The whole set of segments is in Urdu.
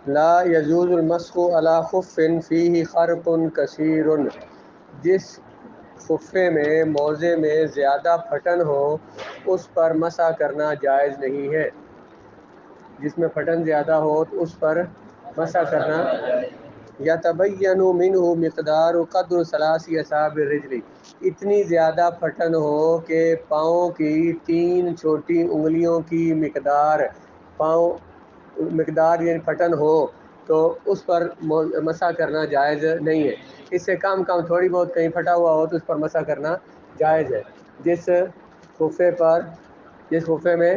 لا یجوز المسح علی خف فیہ خرق کثیر، جس خفے میں موزے میں زیادہ پھٹن ہو اس پر مسح کرنا جائز نہیں ہے، جس میں پھٹن زیادہ ہو تو اس پر مسح کرنا یتبین منہ مقدار قدر ثلاث اصابع الرجل، اتنی زیادہ پھٹن ہو کہ پاؤں کی 3 چھوٹی انگلیوں کی مقدار یعنی پھٹن ہو تو اس پر مسح کرنا جائز نہیں ہے۔ اس سے کم تھوڑی بہت کہیں پھٹا ہوا ہو تو اس پر مسح کرنا جائز ہے۔ جس خفے میں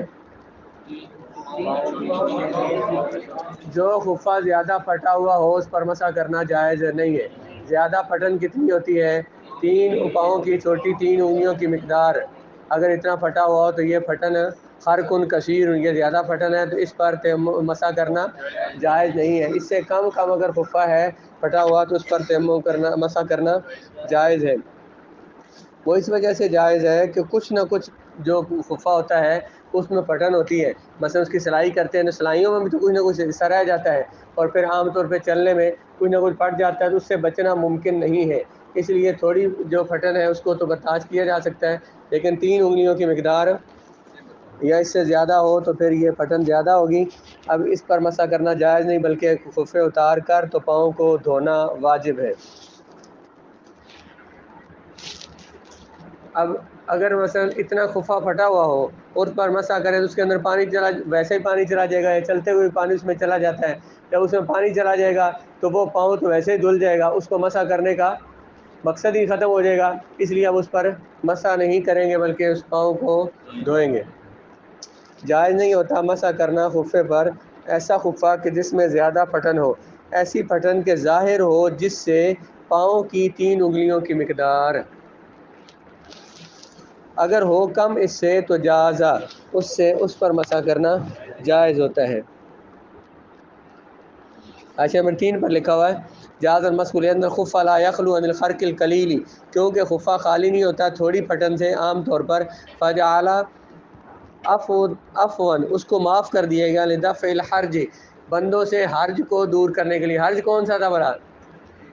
جو خفہ زیادہ پھٹا ہوا ہو اس پر مسح کرنا جائز نہیں ہے۔ زیادہ پھٹن کتنی ہوتی ہے؟ 3 پاؤں کی چھوٹی 3 انگلیوں کی مقدار، اگر اتنا پھٹا ہوا ہو تو یہ پھٹن خرقن کثیر، یہ زیادہ پھٹن ہے تو اس پر مسح کرنا جائز نہیں ہے۔ اس سے کم اگر خفہ ہے پھٹا ہوا تو اس پر مسح کرنا جائز ہے۔ وہ اس وجہ سے جائز ہے کہ کچھ نہ کچھ جو خفہ ہوتا ہے اس میں پھٹن ہوتی ہے، مثلا اس کی سلائی کرتے ہیں تو سلائیوں میں بھی تو کچھ نہ کچھ حصہ رہ جاتا ہے، اور پھر عام طور پہ چلنے میں کچھ نہ کچھ پھٹ جاتا ہے تو اس سے بچنا ممکن نہیں ہے۔ اس لیے تھوڑی جو پھٹن ہے اس کو تو برداشت کیا جا سکتا ہے، لیکن 3 انگلیوں کی مقدار یا اس سے زیادہ ہو تو پھر یہ پھٹن زیادہ ہوگی، اب اس پر مسح کرنا جائز نہیں بلکہ خفے اتار کر تو پاؤں کو دھونا واجب ہے۔ اب اگر مثلا اتنا خفہ پھٹا ہوا ہو اور پر مسح کرے تو اس کے اندر ویسے ہی پانی چلا جائے گا، یا چلتے ہوئے پانی اس میں چلا جاتا ہے، یا اس میں پانی چلا جائے گا تو وہ پاؤں تو ویسے ہی دھل جائے گا، اس کو مسح کرنے کا مقصد ہی ختم ہو جائے گا، اس لیے اب اس پر مسح نہیں کریں گے بلکہ اس پاؤں کو دھوئیں گے۔ جائز نہیں ہوتا مسح کرنا خفے پر ایسا خفہ کہ جس میں زیادہ پھٹن ہو، ایسی پھٹن کے ظاہر ہو جس سے پاؤں کی 3 انگلیوں کی مقدار، اگر ہو کم اس سے تو جازہ، اس پر مسح کرنا جائز ہوتا ہے۔ حاشیہ نمبر 3 پر لکھا ہوا ہے جاز المسح لأن الخف لا يخلو عن الخرق القلیل، کیونکہ خفہ خالی نہیں ہوتا تھوڑی پھٹن سے عام طور پر، فجعل عفوا اس کو معاف کر دیا گیا، لدفع الحرج بندوں سے حرج کو دور کرنے کے لیے۔ حرج کون سا تھا بڑا؟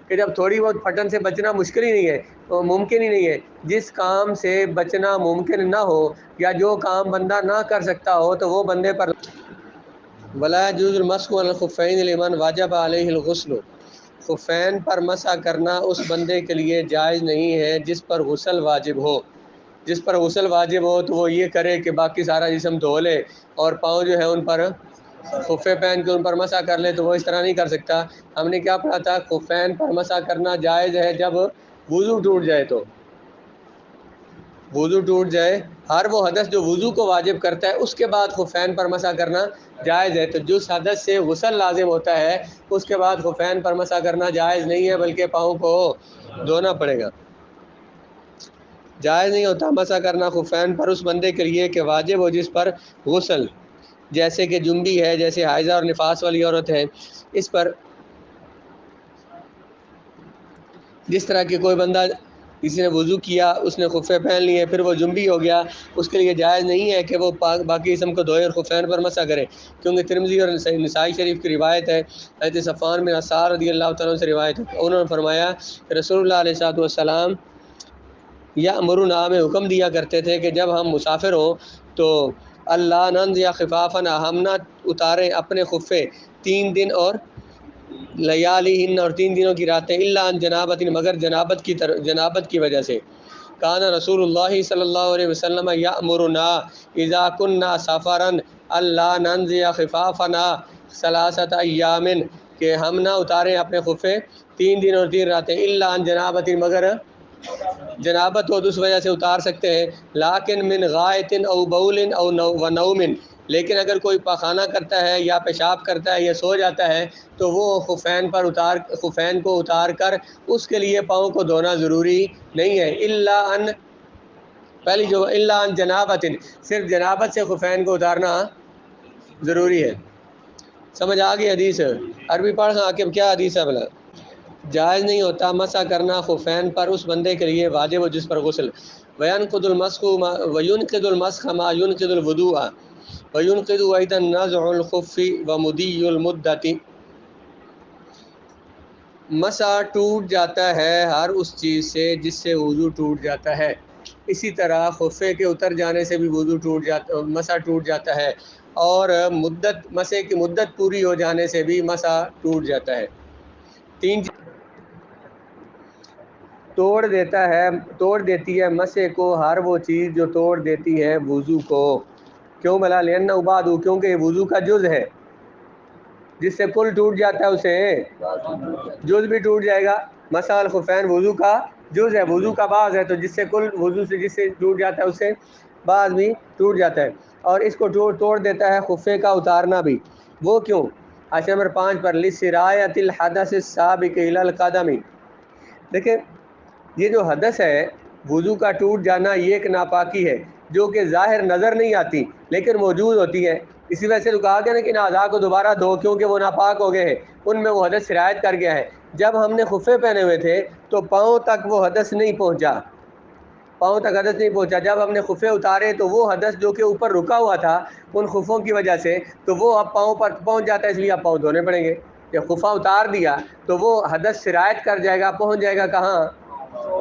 کہ جب تھوڑی بہت پھٹن سے بچنا مشکل ہی نہیں ہے، تو ممکن ہی نہیں ہے، جس کام سے بچنا ممکن نہ ہو یا جو کام بندہ نہ کر سکتا ہو تو وہ بندے پر ولا يجوز المسح على الخفين لمن وجب عليه الغسل، خفین پر مسح کرنا اس بندے کے لیے جائز نہیں ہے جس پر غسل واجب ہو۔ جس پر غسل واجب ہو تو وہ یہ کرے کہ باقی سارا جسم دھو لے اور پاؤں جو ہے ان پر خفے پہن کے ان پر مسح کر لے، تو وہ اس طرح نہیں کر سکتا۔ ہم نے کیا پڑھا تھا؟ خفین پر مسح کرنا جائز ہے جب وضو ٹوٹ جائے، تو وضو ٹوٹ جائے، ہر وہ حدث جو وضو کو واجب کرتا ہے اس کے بعد خفین پر مسح کرنا جائز ہے، تو جس حدث سے غسل لازم ہوتا ہے اس کے بعد خفین پر مسح کرنا جائز نہیں ہے بلکہ پاؤں کو دھونا پڑے گا۔ جائز نہیں ہوتا مسح کرنا خفین پر اس بندے کے لیے کہ واجب ہو جس پر غسل، جیسے کہ جنبی ہے، جیسے حائضہ اور نفاس والی عورت ہے، اس پر جس طرح کہ کوئی بندہ کسی نے وضو کیا، اس نے خفے پہن لیے، پھر وہ جنبی ہو گیا، اس کے لیے جائز نہیں ہے کہ وہ باقی جسم کو دھوئے اور خفین پر مسح کرے، کیونکہ ترمذی اور نسائی شریف کی روایت ہے، حضرت صفوان بن عسار رضی اللہ تعالیٰ عنہ سے روایت ہے، انہوں نے فرمایا کہ رسول اللہ علیہ الصلوۃ والسلام یأمرنا میں حکم دیا کرتے تھے کہ جب ہم مسافر ہوں تو اللہ ننزع خفافنا، ہم نہ اتاریں اپنے خفے 3 دن اور لیالیہن، اور 3 دنوں کی راتیں، الا عن جنابت، مگر جنابت کی وجہ سے۔ کان رسول اللہ صلی اللہ علیہ وسلم یأمرنا اذا كنا سفرا الا ننزع خفافنا 3 ایام، کہ ہم نہ اتاریں اپنے خفے 3 دن اور 3 راتیں، الا عن جنابت، مگر جنابت ہو تو اس وجہ سے اتار سکتے ہیں، لیکن من غائط او بول او نوم، لیکن اگر کوئی پاخانہ کرتا ہے یا پیشاب کرتا ہے یا سو جاتا ہے تو وہ خفین کو اتار کر اس کے لیے پاؤں کو دھونا ضروری نہیں ہے، پہلی جو الا عن جنابت، صرف جنابت سے خفین کو اتارنا ضروری ہے۔ سمجھ آ گئی حدیث؟ عربی پڑھ حاکم، کیا حدیث ہے بلا؟ جائز نہیں ہوتا مسح کرنا خفین پر اس بندے کے لیے واجب ہو جس پر غسل۔ وینقض المسح ما ينقض الوضوء وینقض ايضا نزع الخف ومدی المدت، مسح ٹوٹ جاتا ہے ہر اس چیز سے جس سے وضو ٹوٹ جاتا ہے، اسی طرح خفے کے اتر جانے سے بھی وضو ٹوٹ جاتا، مسح ٹوٹ جاتا ہے، اور مسح کی مدت پوری ہو جانے سے بھی مسح ٹوٹ جاتا ہے۔ تین توڑ دیتی ہے مسح کو ہر وہ چیز جو توڑ دیتی ہے وضو کو۔ کیوں بھلا؟ لأنہ بعد، کیونکہ یہ وضو کا جز ہے، جس سے کل ٹوٹ جاتا ہے اسے جز بھی ٹوٹ جائے گا۔ مسح الخفین وضو کا جز ہے، وضو کا بعض ہے، تو جس سے کل وضو سے جس سے ٹوٹ جاتا ہے اس سے بعض بھی ٹوٹ جاتا ہے، اور اس کو توڑ دیتا ہے خفے کا اتارنا بھی۔ وہ کیوں؟ آیت نمبر 5 پر لِسِرَایَةِ الْحَدَثِ السَّابِقِ إِلَى الْقَدَمِ۔ دیکھیں یہ جو حدث ہے، وضو کا ٹوٹ جانا، یہ ایک ناپاکی ہے جو کہ ظاہر نظر نہیں آتی لیکن موجود ہوتی ہے۔ اسی وجہ سے تو کہا گیا نا کہ ان اعضاء کو دوبارہ دھو، کیونکہ وہ ناپاک ہو گئے ہیں، ان میں وہ حدث سرایت کر گیا ہے۔ جب ہم نے خفے پہنے ہوئے تھے تو پاؤں تک وہ حدث نہیں پہنچا، پاؤں تک حدث نہیں پہنچا۔ جب ہم نے خفے اتارے تو وہ حدث جو کہ اوپر رکا ہوا تھا ان خفوں کی وجہ سے، تو وہ اب پاؤں پر پہنچ جاتا ہے، اس لیے اب پاؤں دھونے پڑیں گے۔ جب خفا اتار دیا تو وہ حدث سرایت کر جائے گا، پہنچ جائے گا کہاں؟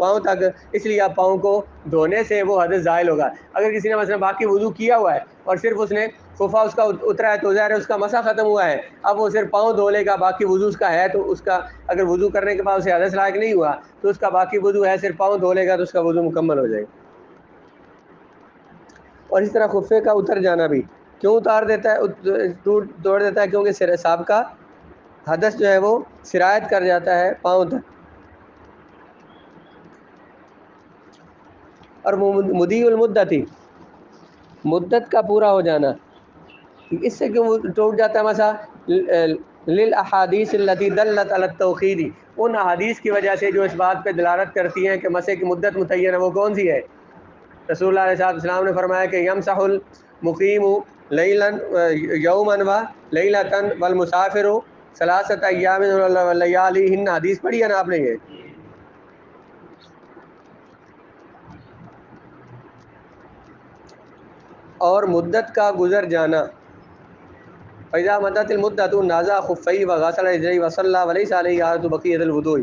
پاؤں تک، اس لیے اب پاؤں کو دھونے سے وہ حدث زائل ہوگا۔ اگر کسی نے مثلا باقی وضو کیا ہوا ہے اور صرف اس نے خفا اس کا اترا ہے تو ظاہر ہے اس کا مسح ختم ہوا ہے، اب وہ صرف پاؤں دھو لے گا، باقی وضو اس کا ہے، تو اس کا اگر وضو کرنے کے بعد اسے حدث لائق نہیں ہوا تو اس کا باقی وضو ہے، صرف پاؤں دھو لے گا تو اس کا وضو مکمل ہو جائے گا۔ اور اس طرح خفے کا اتر جانا بھی کیوں اتار دیتا ہے، توڑ دیتا ہے؟ کیونکہ سابقہ حدث جو ہے وہ سرایت کر جاتا ہے پاؤں تک۔ اور مدی المدتی، مدت کا پورا ہو جانا، اس سے کیوں ٹوٹ جاتا ہے مسح؟ للاحادیث التي دلت على التوقید، ان احادیث کی وجہ سے جو اس بات پہ دلالت کرتی ہیں کہ مسح کی مدت متعین ہے۔ وہ کون سی ہے؟ رسول اللہ علیہ السلام نے فرمایا کہ یمسح المقیم لیلا یوما و لیلۃ والمسافر ثلاثۃ ایام ولیالیہن، حدیث پڑھی ہے نا آپ نے یہ؟ اور مدت کا گزر جانا، فَإِذَا مَضَتِ الْمُدَّةُ نَزَعَ خُفَّيْهِ وَغَسَلَ رِجْلَيْهِ وَصَلَّى وَلَيْسَ عَلَيْهِ إِعَادَةُ بَقِيَّةِ الْوُضُوءِ۔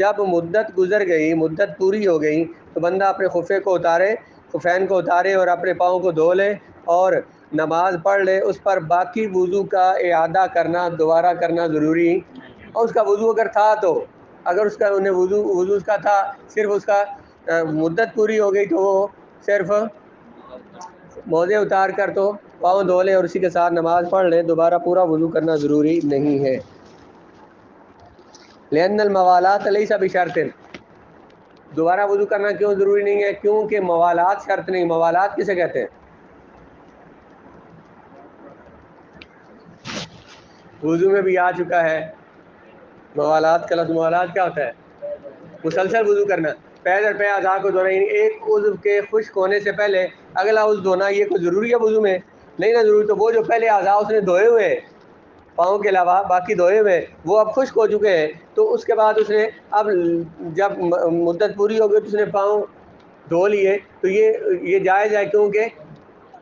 جب مدت گزر گئی، مدت پوری ہو گئی، تو بندہ اپنے خفے کو اتارے، خفین کو اتارے اور اپنے پاؤں کو دھو لے اور نماز پڑھ لے۔ اس پر باقی وضو کا اعادہ کرنا، دوبارہ کرنا ضروری، اور اس کا وضو اگر تھا تو، اگر اس کا وضو اس کا تھا، صرف اس کا مدت پوری ہو گئی تو وہ صرف موزے اتار کر تو پاؤں دھو لے اور اسی کے ساتھ نماز پڑھ لے، دوبارہ پورا وضو کرنا ضروری نہیں ہے۔ لأن الموالات لیس بشرط، دوبارہ وضو کرنا کیوں ضروری نہیں ہے؟ کیونکہ موالات شرط نہیں۔ موالات کسے کہتے ہیں؟ وضو میں بھی آ چکا ہے موالات کا لفظ۔ موالات کیا ہوتا ہے؟ مسلسل وضو کرنا، پے در پے اعضاء کو دھونا، یعنی ایک عضو کے خشک ہونے سے پہلے اگلا عضو دھونا۔ یہ کوئی ضروری ہے وضو میں؟ نہیں نا ضروری۔ تو وہ جو پہلے اعضاء اس نے دھوئے ہوئے، پاؤں کے علاوہ باقی دھوئے ہوئے، وہ اب خشک ہو چکے ہیں، تو اس کے بعد اس نے اب جب مدت پوری ہو گئی تو اس نے پاؤں دھو لیے، تو یہ جائز ہے، کیونکہ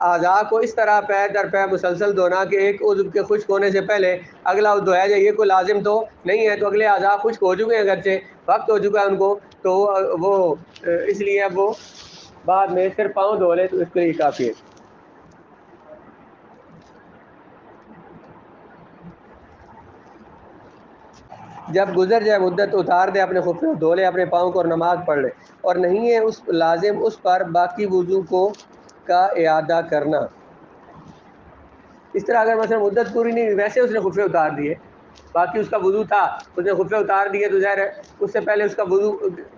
اعضاء کو اس طرح پے در پے مسلسل دھونا کہ ایک عضو کے خشک ہونے سے پہلے اگلا عضو دھویا جائے، یہ کوئی لازم تو نہیں ہے۔ تو اگلے اعضاء خشک ہو چکے ہیں، اگرچہ وقت ہو چکا ہے ان کو، تو وہ اس لیے اب وہ بعد میں صرف پاؤں دھو لے تو اس کے لیے کافی ہے۔ جب گزر جائے مدت اتار دے اپنے خفے کو، دھو لے اپنے پاؤں کو اور نماز پڑھ لے، اور نہیں ہے اس لازم اس پر باقی وضو کا اعادہ کرنا۔ اس طرح اگر مثلا مدت پوری نہیں ہوئی، ویسے اس نے خفے اتار دیے، باقی اس کا وضو تھا، اس نے خفے اتار دیے، تو ظاہر ہے اس سے پہلے اس کا وضو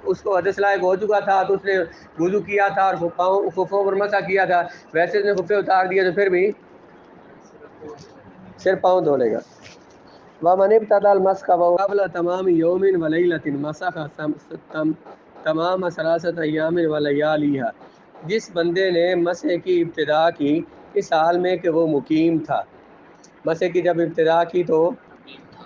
اس کو حدث لائق ہو چکا تھا، تو اس نے وضو کیا تھا اور خفوں پر مسح کیا تھا، ویسے اس نے خفے اتار دیے تو پھر بھی صرف پاؤں دھو لے گا۔ وَمَنِ ابْتَدَى الْمَسْحَ قَبْلَ تَمَامِ يَوْمٍ وَلَيْلَةٍ مَسَحَ تمام ثلاثۃ ایام ولیالیہا، جس بندے نے مسح کی ابتدا کی اس حال میں کہ وہ مقیم تھا۔ مسح کی جب ابتدا کی تو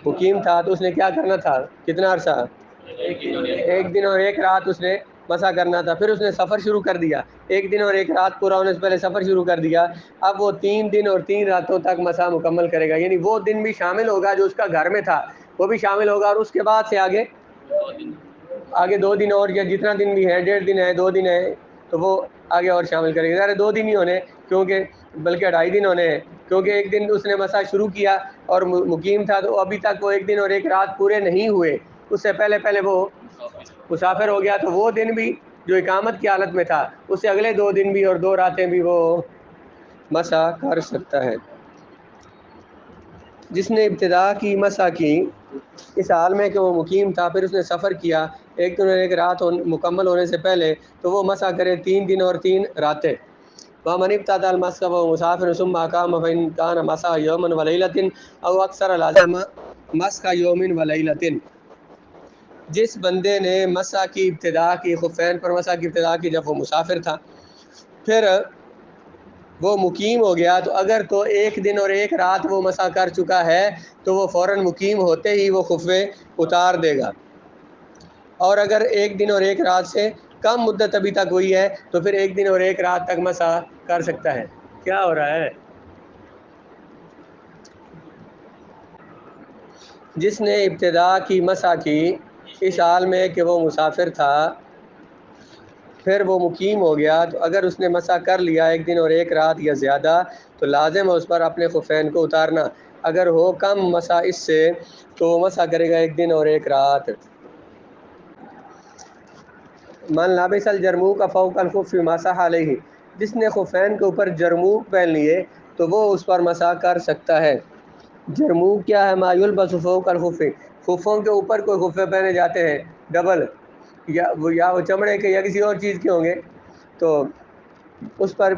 مقیم تھا، تو اس نے کیا کرنا تھا؟ کتنا عرصہ؟ ایک دن اور ایک رات اس نے مسح کرنا تھا۔ پھر اس نے سفر شروع کر دیا، ایک دن اور ایک رات پورا ہونے سے پہلے سفر شروع کر دیا، اب وہ 3 دن اور 3 راتوں تک مسح مکمل کرے گا، یعنی وہ دن بھی شامل ہوگا جو اس کا گھر میں تھا، وہ بھی شامل ہوگا، اور اس کے بعد سے آگے 2 دن اور، یا جتنا دن بھی ہے، 1.5 دن ہے، 2 دن ہے، تو وہ آگے اور شامل کرے گا. ظاہر 2 دن ہی ہونے، کیونکہ بلکہ 2.5 دن ہونے ہیں، کیونکہ ایک دن اس نے مسا شروع کیا اور مقیم تھا، تو ابھی تک وہ 1 دن اور 1 رات پورے نہیں ہوئے، اس سے پہلے وہ مسافر ہو گیا، تو وہ دن بھی جو اقامت کی حالت میں تھا، اس سے اگلے 2 دن بھی اور 2 راتیں بھی وہ مسا کر سکتا ہے. جس نے ابتدا کی مسا کی اس حال میں کہ وہ مقیم تھا، پھر اس نے سفر کیا 1 دن اور 1 رات مکمل ہونے سے پہلے، تو وہ مسا کرے 3 دن اور 3 راتیں. وَمَنِ ابْتَدَى الْمَسْحَ وَهُوَ مُسَافِرٌ ثُمَّ أَقَامَ فَإِنْ كَانَ مَسَحَ يَوْمًا وَلَيْلَةً أَوْ أَكْثَرَ لَازَمَ مَسْحَ يَوْمٍ وَلَيْلَةٍ. جس بندے نے مسح کی ابتدا کی، خفین پر مسح کی ابتدا کی جب وہ مسافر تھا، پھر وہ مقیم ہو گیا، تو اگر تو 1 دن اور 1 رات وہ مسح کر چکا ہے، تو وہ فوراً مقیم ہوتے ہی وہ خفے اتار دے گا. اور اگر 1 دن اور 1 رات سے کم مدت ابھی تک ہوئی ہے، تو پھر 1 دن اور 1 رات تک مسح کر سکتا ہے. کیا ہو رہا ہے؟ جس نے ابتدا کی مسح کی اس حال میں کہ وہ مسافر تھا، پھر وہ مقیم ہو گیا، تو اگر اس نے مسح کر لیا 1 دن اور 1 رات یا زیادہ، تو لازم ہے اس پر اپنے خفین کو اتارنا. اگر ہو کم مسح اس سے، تو وہ مسح کرے گا 1 دن اور 1 رات. من لابس الجرموق فوق الخف مسح علیہ. جس نے خفین کے اوپر جرموق پہن لیے، تو وہ اس پر مسح کر سکتا ہے. جرموق کیا ہے؟ ما یلبس فوق الخف، خفوں کے اوپر کوئی خفے پہنے جاتے ہیں ڈبل، یا وہ چمڑے کے یا کسی اور چیز کے ہوں گے، تو اس پر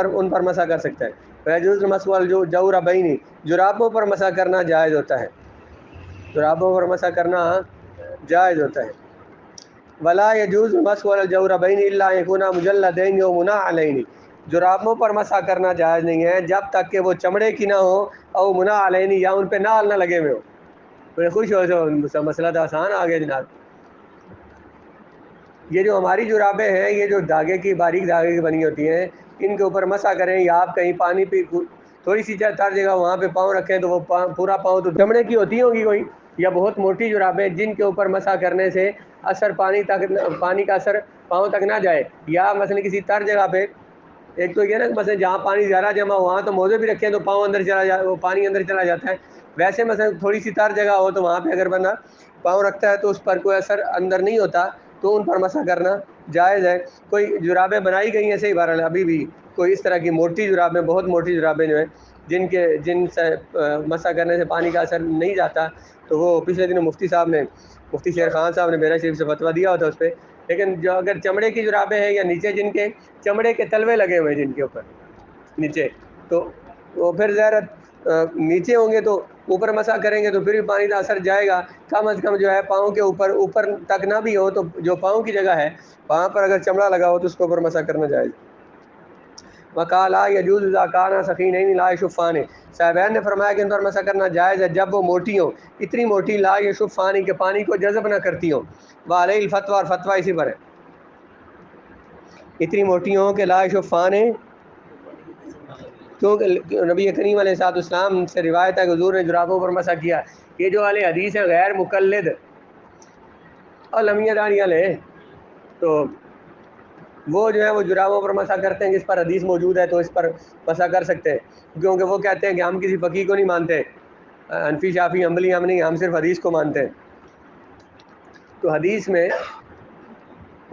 ان پر مسح کر سکتا ہے. فیجوز مسح الجوربین، جرابوں پر مسح کرنا جائز ہوتا ہے، جرابوں پر مسح کرنا جائز ہوتا ہے. ولا یجوز مسح الجوربین الا ان یکونا مجلدین او منعلین. جرابوں پر مسح کرنا جائز نہیں ہے جب تک کہ وہ چمڑے کی نہ ہو، او منعلین، یا ان پہ نال نہ لگے ہوئے ہو. بڑے خوش ہو جو مسئلہ تو آسان آ گیا جناب. یہ جو ہماری جرابیں ہیں، یہ جو دھاگے کی باریک دھاگے کی بنی ہوتی ہیں، ان کے اوپر مسح کریں، یا آپ کہیں پانی پی تھوڑی سی تر جگہ وہاں پہ پاؤں رکھیں، تو وہ پورا پاؤں تو چمڑے کی ہوتی ہوگی کوئی، یا بہت موٹی جرابیں جن کے اوپر مسح کرنے سے پانی کا اثر پاؤں تک نہ جائے. یا مثلا کسی تر جگہ پہ، ایک تو یہ نا مثلا جہاں پانی زیادہ جمع ہو وہاں تو موزے بھی رکھیں تو پاؤں اندر چلا جائے، وہ پانی اندر چلا جاتا ہے. ویسے مثلا تھوڑی سی تر جگہ ہو تو وہاں پہ اگر بندہ پاؤں رکھتا ہے تو اس پر کوئی اثر اندر نہیں ہوتا، تو ان پر مسح کرنا جائز ہے. کوئی جرابیں بنائی گئی ہیں صحیح، بہرحال ابھی بھی کوئی اس طرح کی موٹی جرابیں، بہت موٹی جرابیں جو ہیں جن سے مسح کرنے سے پانی کا اثر نہیں جاتا، تو وہ پچھلے دنوں مفتی شیر خان صاحب نے میرا شریف سے فتویٰ دیا ہوتا اس پہ. لیکن جو اگر چمڑے کی جرابیں ہیں، یا نیچے جن کے چمڑے کے تلوے لگے ہوئے ہیں جن کے اوپر نیچے، تو وہ پھر ظاہر نیچے ہوں گے تو اوپر مسح کریں گے تو پھر بھی پانی کا اثر جائے گا. کم از کم جو ہے پاؤں کے اوپر تک نہ بھی ہو، تو جو پاؤں کی جگہ ہے وہاں پر اگر چمڑا لگا ہو تو اس کے اوپر مسح کرنا جائز. وقالا یجوز اذا کانا ثقیلین لا یشفان. صاحبین نے فرمایا کہ ان پر مسح کرنا جائز ہے جب وہ موٹی ہوں، اتنی موٹی لا یشفان کہ پانی کو جذب نہ کرتی ہوں. وعلیہ الفتویٰ، اور فتویٰ اسی پر ہے، اتنی موٹی ہوں کہ لا یشفان، کیونکہ نبی کریم علیہ الصلوۃ والسلام سے روایت ہے کہ حضور نے جرابوں پر مسح کیا. یہ جو والے حدیث ہیں غیر مقلد اور لمیہ دانی والے، تو وہ جو ہے وہ جرابوں پر مسح کرتے ہیں، جس پر حدیث موجود ہے تو اس پر مسح کر سکتے ہیں، کیونکہ وہ کہتے ہیں کہ ہم کسی فقیہ کو نہیں مانتے، حنفی شافعی حنبلی ہم نہیں، ہم صرف حدیث کو مانتے ہیں. تو حدیث میں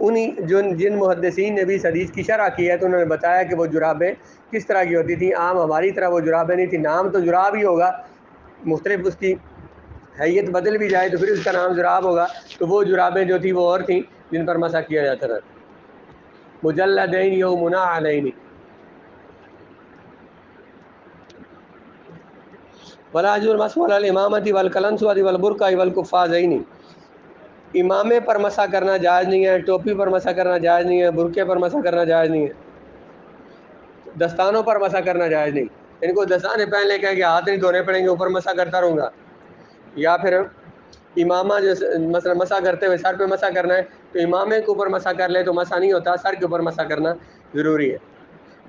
جن محدثین نے بھی اس حدیث کی شرح کی ہے، تو انہوں نے بتایا کہ وہ جرابیں کس طرح کی ہوتی تھیں. عام ہماری طرح وہ جرابیں نہیں تھیں، نام تو جراب ہی ہوگا، مختلف اس کی حیت بدل بھی جائے تو پھر اس کا نام جراب ہوگا. تو وہ جرابیں جو تھیں وہ اور تھیں جن پر مسح کیا جاتا تھا. مجلدین و منعلین. ولا یجوز المسح علی الامامۃ والقلنسوۃ والبرقع والقفازین. امامے پر مسح کرنا جائز نہیں ہے، ٹوپی پر مسح کرنا جائز نہیں ہے، برقعے پر مسح کرنا جائز نہیں ہے، دستانوں پر مسح کرنا جائز نہیں. ان کو دستانے پہن لے کہ ہاتھ نہیں دھونے پڑیں گے، اوپر مسح کرتا رہوں گا. یا پھر امامہ جو مثلا مسح کرتے ہوئے سر پہ مسح کرنا ہے، تو امامے کے اوپر مسح کر لے تو مسح نہیں ہوتا، سر کے اوپر مسح کرنا ضروری ہے.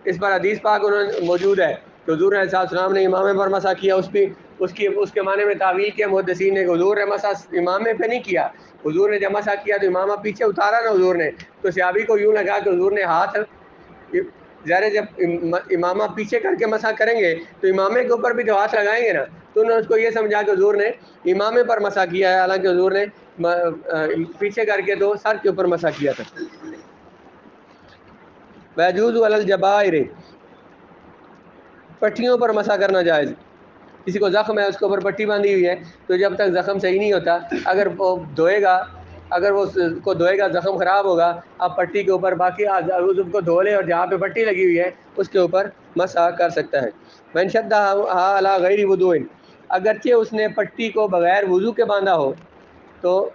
اس پر حدیث پاک موجود ہے کہ حضور علیہ السلام نے امامے پر مسح کیا، اس کے معنی میں تعویل کیا محدثین نے کہ حضور نے مسح امامے پہ نہیں کیا، حضور نے جب مسح کیا تو امامہ پیچھے اتارا نا حضور نے، تو صحابی کو یوں لگا کہ حضور نے ہاتھ ظاہر جب امامہ پیچھے کر کے مسح کریں گے تو امامے کے اوپر بھی جو ہاتھ لگائیں گے نا، تو انہوں نے اس کو یہ سمجھا کہ حضور نے امامے پر مسح کیا ہے، حالانکہ حضور نے پیچھے کر کے تو سر کے اوپر مسح کیا تھا۔ وَيَجُوزُ عَلَى الْجَبَائِرِ، پٹھیوں پر مسح کرنا جائز، کسی کو زخم ہے اس کے اوپر پٹی باندھی ہوئی ہے تو جب تک زخم صحیح نہیں ہوتا، اگر وہ دھوئے گا زخم خراب ہوگا، اب پٹی کے اوپر باقی عضو کو دھو لے اور جہاں پہ پٹی لگی ہوئی ہے اس کے اوپر مسح کر سکتا ہے۔ مَنْ شَدَّهَا عَلَى غَيْرِ وُضُوءٍ، اگرچہ اس نے پٹی کو بغیر وضو کے باندھا ہو، تو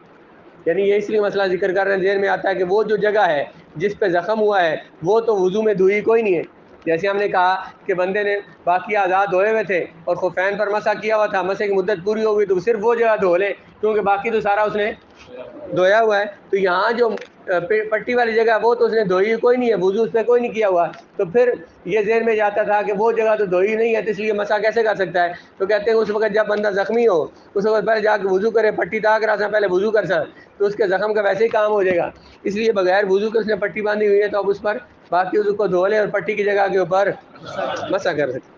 یعنی یہ اس لیے مسئلہ ذکر کر رہے ہیں، ذہن میں آتا ہے کہ وہ جو جگہ ہے جس پہ زخم ہوا ہے وہ تو وضو میں دھوئی کوئی نہیں ہے، جیسے ہم نے کہا کہ بندے نے باقی اعضاء دھوئے ہوئے تھے اور خفین پر مسح کیا ہوا تھا، مسح کی مدت پوری ہو گئی تو صرف وہ جگہ دھو لے کیونکہ باقی تو سارا اس نے دھویا ہوا ہے، تو یہاں جو پٹی والی جگہ وہ تو اس نے دھوئی کوئی نہیں ہے، وضو اس پہ کوئی نہیں کیا ہوا، تو پھر یہ ذہن میں جاتا تھا کہ وہ جگہ تو دھوئی نہیں ہے تو اس لیے مسح کیسے کر سکتا ہے، تو کہتے ہیں اس وقت جب بندہ زخمی ہو اس وقت پہلے جا کے وضو کرے، پٹی داغ رہا تھا پہلے وضو کر سا تو اس کے زخم کا ویسے ہی کام ہو جائے گا، اس لیے بغیر وضو کے اس نے پٹی باندھی ہوئی ہے تو اب اس پر باقی وضو کو دھو لے اور پٹی کی جگہ کے اوپر مسح کر سکتے۔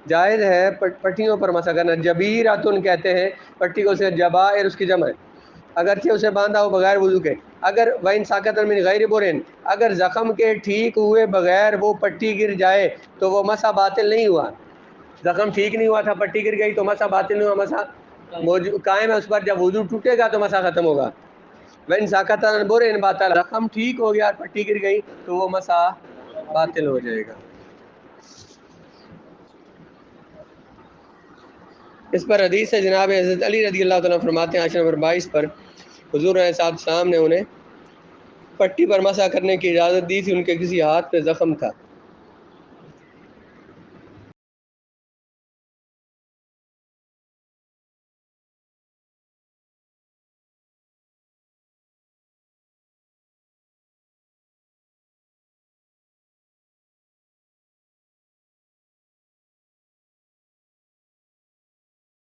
جائز ہے پٹیوں پر مسح کرنا، جبیراتن کہتے ہیں پٹی کو، سے جبائر اس کی جمع ہے، اگرچہ اسے باندھا ہو بغیر وضو کے، اگر وَإِن سَقَطَ مِنْ غَيْرِ بُرٍ، اگر زخم کے ٹھیک ہوئے بغیر وہ پٹی گر جائے تو وہ مسح باطل نہیں ہوا، زخم ٹھیک نہیں ہوا تھا پٹی گر گئی تو مسح باطل نہیں ہوا، مسح قائم ہے اس پر، جب وضو ٹوٹے گا تو مسح ختم ہوگا۔ وَإِن سَقَطَ عَنْ بُرٍ بَطَلَ، زخم ٹھیک ہو گیا اور پٹی گر گئی تو وہ مسح باطل ہو جائے گا۔ اس پر حدیث ہے جناب حضرت علی رضی اللہ تعالیٰ فرماتے ہیں عشر نمبر 22 پر، حضور علیہ السلام نے انہیں پٹی پر مسح کرنے کی اجازت دی تھی، ان کے کسی ہاتھ پہ زخم تھا،